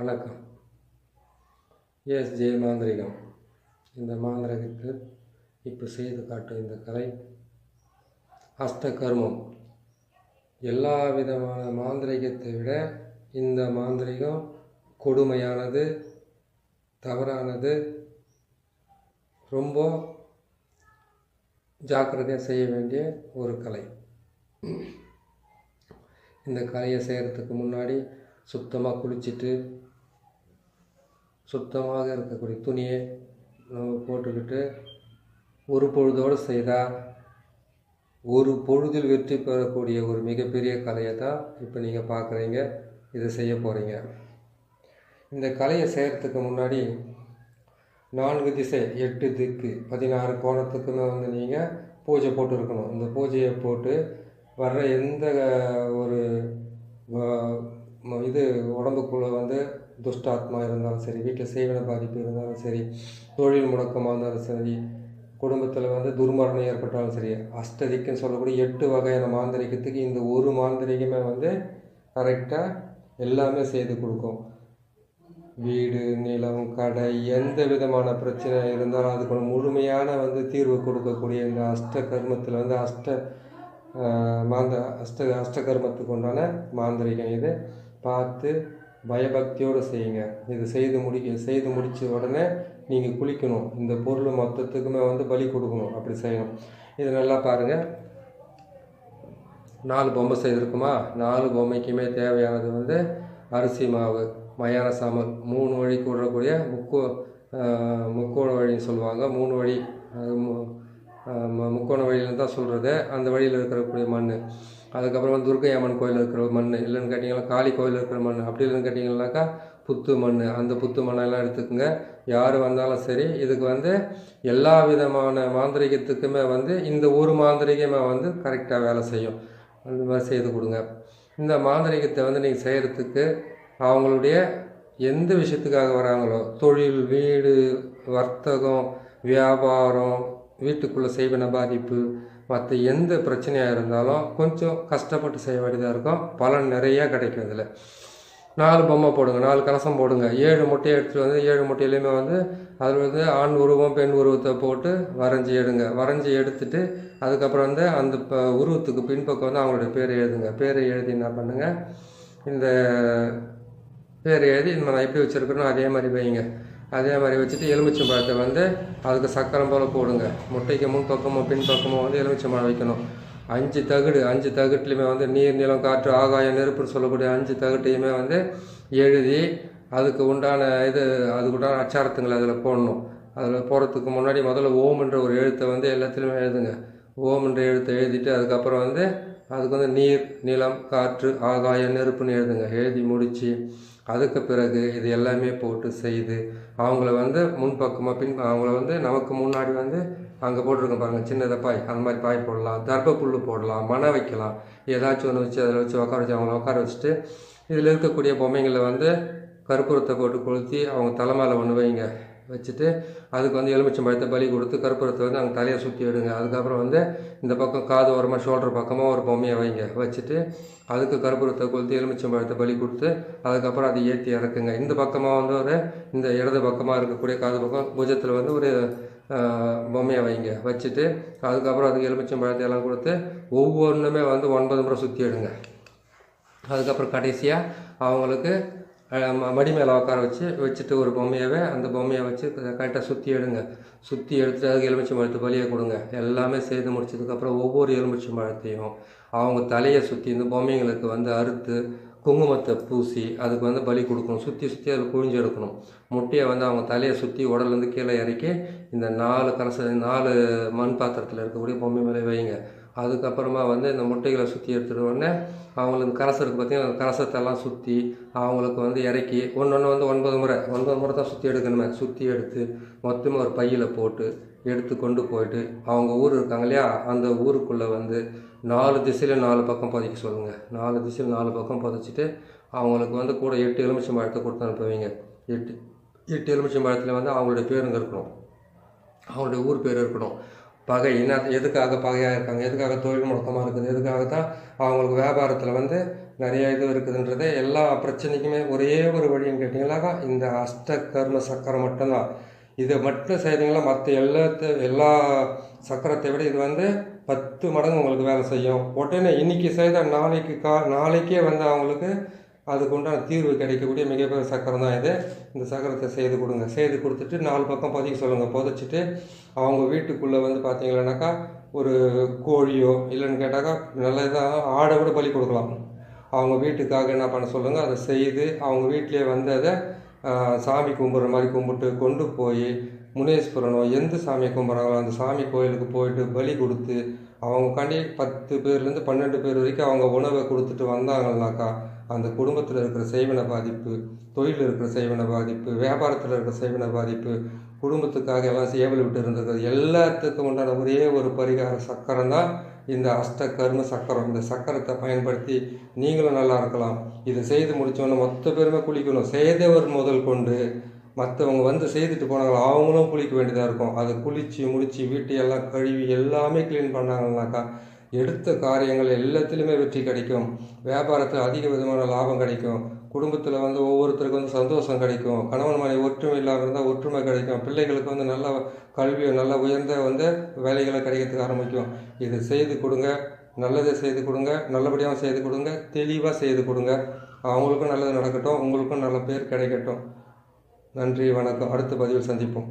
வணக்கம். எஸ்ஜே மாந்திரிகம். இந்த மாந்திரிகத்தில் இப்போ செய்து காட்டும் இந்த கலை அஷ்டகர்மம். எல்லா விதமான மாந்திரிகத்தை விட இந்த மாந்திரிகம் கொடுமையானது, தவறானது. ரொம்ப ஜாக்கிரதையாக செய்ய வேண்டிய ஒரு கலை. இந்த கலையை செய்கிறதுக்கு முன்னாடி சுத்தமாக குளிச்சுட்டு சுத்தமாக இருக்கக்கூடிய துணியை நம்ம போட்டுக்கிட்டு ஒரு பொழுதோடு செய்தால் ஒரு பொழுதில் வெற்றி பெறக்கூடிய ஒரு மிகப்பெரிய கலையை தான் இப்போ நீங்கள் பார்க்குறீங்க. இதை செய்ய போகிறீங்க. இந்த கலையை செய்கிறதுக்கு முன்னாடி 4 திசை 8 திக்கு 16 கோணத்துக்குமே நீங்கள் பூஜை போட்டு இருக்கணும். இந்த பூஜையை போட்டு வர்ற எந்த ஒரு இது உடம்புக்குள்ளே துஷ்டாத்மா இருந்தாலும் சரி, வீட்டில் செய்வன பாதிப்பு இருந்தாலும் சரி, தொழில் முடக்கமாக இருந்தாலும் சரி, குடும்பத்தில் துர்மரணம் ஏற்பட்டாலும் சரி, அஷ்டதிக்குன்னு சொல்லக்கூடிய 8 வகையான மாந்திரிகத்துக்கு இந்த ஒரு மாந்திரிகமே கரெக்டாக எல்லாமே செய்து கொடுக்கும். வீடு, நிலம், கடை, எந்த விதமான பிரச்சனை இருந்தாலும் அதுக்கு முழுமையான தீர்வு கொடுக்கக்கூடிய இந்த அஷ்டகர்மத்தில் அஷ்டகர்மத்துக்கு உண்டான மாந்திரிகம். இது பார்த்து பயபக்தியோடு செய்யுங்க. இது செய்து முடித்த உடனே நீங்கள் குளிக்கணும். இந்த பொருள் மொத்தத்துக்குமே பலி கொடுக்கணும். அப்படி செய்யணும். இது நல்லா பாருங்கள். 4 பொம்மை செய்திருக்குமா? 4 பொம்மைக்குமே தேவையானது அரிசி மாவு, மயான சாமல், 3 வழிக்கு விடக்கூடிய முக்கோண வழின்னு சொல்லுவாங்க. 3 வழி, முக்கோண வழியில் தான் சொல்கிறது. அந்த வழியில் இருக்கக்கூடிய மண். அதுக்கப்புறம் துர்க்கை அம்மன் கோயில் இருக்கிற மண், இல்லைன்னு கேட்டிங்கன்னா காளி கோயில் இருக்கிற மண், அப்படி இல்லைன்னு கேட்டிங்கன்னாக்கா புத்து மண். அந்த புத்து மண்ணெல்லாம் எடுத்துக்கோங்க. யார் வந்தாலும் சரி. இதுக்கு எல்லா விதமான மாந்திரிகத்துக்குமே இந்த ஒரு மாந்திரிகமே கரெக்டாக வேலை செய்யும். அந்த மாதிரி செய்து கொடுங்க. இந்த மாந்திரிகத்தை நீங்கள் செய்கிறதுக்கு அவங்களுடைய எந்த விஷயத்துக்காக வராங்களோ, தொழில், வீடு, வர்த்தகம், வியாபாரம், வீட்டுக்குள்ளே செய்வன பாதிப்பு, மற்ற எந்த பிரச்சனையாக இருந்தாலும் கொஞ்சம் கஷ்டப்பட்டு செய்ய வேண்டியதாக இருக்கும். பலன் நிறையா கிடைக்கும். இதில் 4 பொம்மை போடுங்க, 4 கலசம் போடுங்க. 7 முட்டையை எடுத்துகிட்டு 7 முட்டையிலையுமே அதில் ஆண் உருவம், பெண் உருவத்தை போட்டு வரைஞ்சி எடுங்க. வரைஞ்சி எடுத்துட்டு அதுக்கப்புறம் அந்த உருவத்துக்கு பின்பக்கம் அவங்களுடைய பேரை எழுதுங்க. பேரை எழுதி என்ன பண்ணுங்கள், இந்த பேர் எழுதி நான் எப்படி வச்சுருக்கணும் அதே மாதிரி வைங்க. அதே மாதிரி வச்சுட்டு எலுமிச்சம்பழத்தை அதுக்கு சக்கரம் போல் போடுங்க. முட்டைக்கு முன்பக்கமோ பின்பக்கமோ எலுமிச்சம்பழம் வைக்கணும். 5 தகடு, 5 தகட்டுலையுமே நீர், நிலம், காற்று, ஆகாயம், நெருப்புன்னு சொல்லக்கூடிய 5 தகட்டையுமே எழுதி அதுக்கு உண்டான அதுக்கு உண்டான அச்சாரத்துங்களை அதில் போடணும். அதில் போடுறதுக்கு முன்னாடி முதல்ல ஓம்ன்ற ஒரு எழுத்தை எல்லாத்துலேயுமே எழுதுங்க. ஓம்ன்ற எழுத்தை எழுதிட்டு அதுக்கப்புறம் அதுக்கு நீர், நிலம், காற்று, ஆகாயம், நெருப்புன்னு எழுதுங்க. எழுதி முடித்து அதுக்கு பிறகு இது எல்லாமே போட்டு செய்து அவங்கள முன்பக்கமாக அவங்கள நமக்கு முன்னாடி அங்கே போட்டிருக்கோம் பாருங்கள், சின்னதை பாய், அந்த மாதிரி பாய் போடலாம், தர்பப்புல் போடலாம், மணை வைக்கலாம். ஏதாச்சும் ஒன்று வச்சு அதில் வச்சு உட்கார வச்சு அவங்கள உட்கார வச்சுட்டு இதில் இருக்கக்கூடிய பொம்மைங்களை கற்பூரத்தை போட்டு கொளுத்தி அவங்க தலை மேலே ஒன்று வைங்க. வச்சுட்டு அதுக்கு எலுமிச்சம்பழத்தை பலி கொடுத்து கற்பூரத்தை அவங்க தலையை சுற்றி விடுங்க. அதுக்கப்புறம் இந்த பக்கம் காது ஓரமாக ஷோல்டர் பக்கமாக ஒரு பொம்மையை வைங்க. வச்சுட்டு அதுக்கு கற்பூரத்தை கொளுத்தி எலுமிச்சம்பழத்தை பலி கொடுத்து அதுக்கப்புறம் அதை ஏற்றி இறக்குங்க. இந்த பக்கமாக இந்த இடது பக்கமாக இருக்கக்கூடிய காது பக்கம் புஜத்தில் ஒரு பொம்மையை வைங்க. வச்சுட்டு அதுக்கப்புறம் அதுக்கு எலுமிச்சம்பழத்தை எல்லாம் கொடுத்து ஒவ்வொன்றுமே 9 முறை சுற்றி எடுங்க. அதுக்கப்புறம் கடைசியாக அவங்களுக்கு மடி மேலே உட்கார வச்சுட்டு ஒரு பொம்மையவே அந்த பொம்மையை வச்சு கரெக்டாக சுற்றி எடுங்க. சுற்றி எடுத்துட்டு அதுக்கு எலுமிச்சம்பழத்தை பலியை கொடுங்க. எல்லாமே செய்து முடிச்சதுக்கப்புறம் ஒவ்வொரு எலுமிச்சம்பழத்தையும் அவங்க தலையை சுற்றி இந்த பொம்மைங்களுக்கு அறுத்து குங்குமத்தை பூசி அதுக்கு பலி கொடுக்கணும். சுற்றி அதில் குழிஞ்சு எடுக்கணும். முட்டையை அவங்க தலையை சுற்றி உடலேருந்து கீழே இறக்கி இந்த 4 மண் பாத்திரத்தில் இருக்கக்கூடிய பொம்மை மேலே வைங்க. அதுக்கப்புறமா இந்த முட்டைகளை சுற்றி எடுத்துகிட்ட உடனே அவங்களுக்கு கரசம் இருக்குது பார்த்தீங்கன்னா, அந்த கரசத்தெல்லாம் சுற்றி அவங்களுக்கு இறக்கி ஒன்று 9 முறை தான் சுற்றி எடுக்கணுமே. சுற்றி எடுத்து மொத்தமாக ஒரு பையில் போட்டு எடுத்து கொண்டு போயிட்டு அவங்க ஊர் இருக்காங்க இல்லையா, அந்த ஊருக்குள்ளே 4 திசையில் 4 பக்கம் புதைக்க சொல்லுங்கள். 4 திசையில் 4 பக்கம் புதைச்சிட்டு அவங்களுக்கு கூட 8 எலுமிச்சம்பழத்தை கொடுத்து அனுப்புவீங்க. 8 எலுமிச்சம்பழத்தில் அவங்களுடைய பேருங்க இருக்கணும், அவங்களுடைய ஊர் பேர் இருக்கணும். பகை என்ன, எதுக்காக பகையாக இருக்காங்க, எதுக்காக தொழில் முடக்கமாக இருக்குது, எதுக்காக தான் அவங்களுக்கு வியாபாரத்தில் வந்து நிறைய இது இருக்குதுன்றது எல்லா பிரச்சனைக்குமே ஒரே ஒரு வழின்னு கேட்டிங்கனாக்கா இந்த அஷ்ட கர்ம சக்கரம் மட்டும்தான். இதை மட்டும் செய்கிறீங்களா மற்ற எல்லா சக்கரத்தை விட இது வந்து 10 மடங்கு உங்களுக்கு வேலை செய்யும். உடனே இன்றைக்கி செய்த நாளைக்கே வந்து அவங்களுக்கு அதுக்கு உண்டான தீர்வு கிடைக்கக்கூடிய மிகப்பெரிய சக்கரம் தான் இது. இந்த சக்கரத்தை செய்து கொடுங்க. செய்து கொடுத்துட்டு 4 பக்கம் பதிக்க சொல்லுங்கள். புதைச்சிட்டு அவங்க வீட்டுக்குள்ளே வந்து பார்த்தீங்கன்னாக்கா ஒரு கோழியோ இல்லைன்னு கேட்டாக்கா நல்லதாக ஆடை விட பலி கொடுக்கலாம். அவங்க வீட்டுக்காக என்ன பண்ண சொல்லுங்கள், அதை செய்து அவங்க வீட்டிலே வந்து அதை சாமி கும்பிட்ற மாதிரி கும்பிட்டு கொண்டு போய் முனேஸ்வரனோ எந்த சாமியை கும்பிட்றாங்களோ அந்த சாமி கோயிலுக்கு போயிட்டு பலி கொடுத்து அவங்க காண்டி 10 பேர்லேருந்து 12 பேர் வரைக்கும் அவங்க உணவை கொடுத்துட்டு வந்தாங்கன்னாக்கா அந்த குடும்பத்தில் இருக்கிற செய்வின பாதிப்பு, தொழிலில் இருக்கிற செய்வின பாதிப்பு, வியாபாரத்தில் இருக்கிற செய்வின பாதிப்பு, குடும்பத்துக்காக எல்லாம் சேவல் விட்டு இருந்தது எல்லாத்துக்கும் உண்டான ஒரே ஒரு பரிகார சக்கரம் தான் இந்த அஷ்ட கர்ம சக்கரம். இந்த சக்கரத்தை பயன்படுத்தி நீங்களும் நல்லா இருக்கலாம். இதை செய்து முடித்தோன்னே மொத்த பேருமே குளிக்கணும். செய்தவர் முதல் கொண்டு மற்றவங்க வந்து செய்துட்டு போனாங்களோ அவங்களும் குளிக்க வேண்டியதாக இருக்கும். அதை குளித்து முடித்து வீட்டையெல்லாம் கழுவி எல்லாமே க்ளீன் பண்ணாங்கன்னாக்கா எடுத்த காரியங்கள் எல்லாத்துலேயுமே வெற்றி கிடைக்கும். வியாபாரத்தில் அதிக விதமான லாபம் கிடைக்கும். குடும்பத்தில் வந்து ஒவ்வொருத்தருக்கும் வந்து சந்தோஷம் கிடைக்கும். கணவன் மனைவி ஒற்றுமை இல்லாமல் இருந்தால் ஒற்றுமை கிடைக்கும். பிள்ளைகளுக்கு வந்து நல்ல கல்வியை நல்ல உயர்ந்த வந்து வேலைகளை கிடைக்கிறதுக்கு ஆரம்பிக்கும். இதை செய்து கொடுங்க, நல்லதை செய்து கொடுங்க, நல்லபடியாக செய்து கொடுங்க, தெளிவாக செய்து கொடுங்க. அவங்களுக்கும் நல்லது நடக்கட்டும், உங்களுக்கும் நல்ல பேர் கிடைக்கட்டும். நன்றி, வணக்கம். அடுத்த பதிவில் சந்திப்போம்.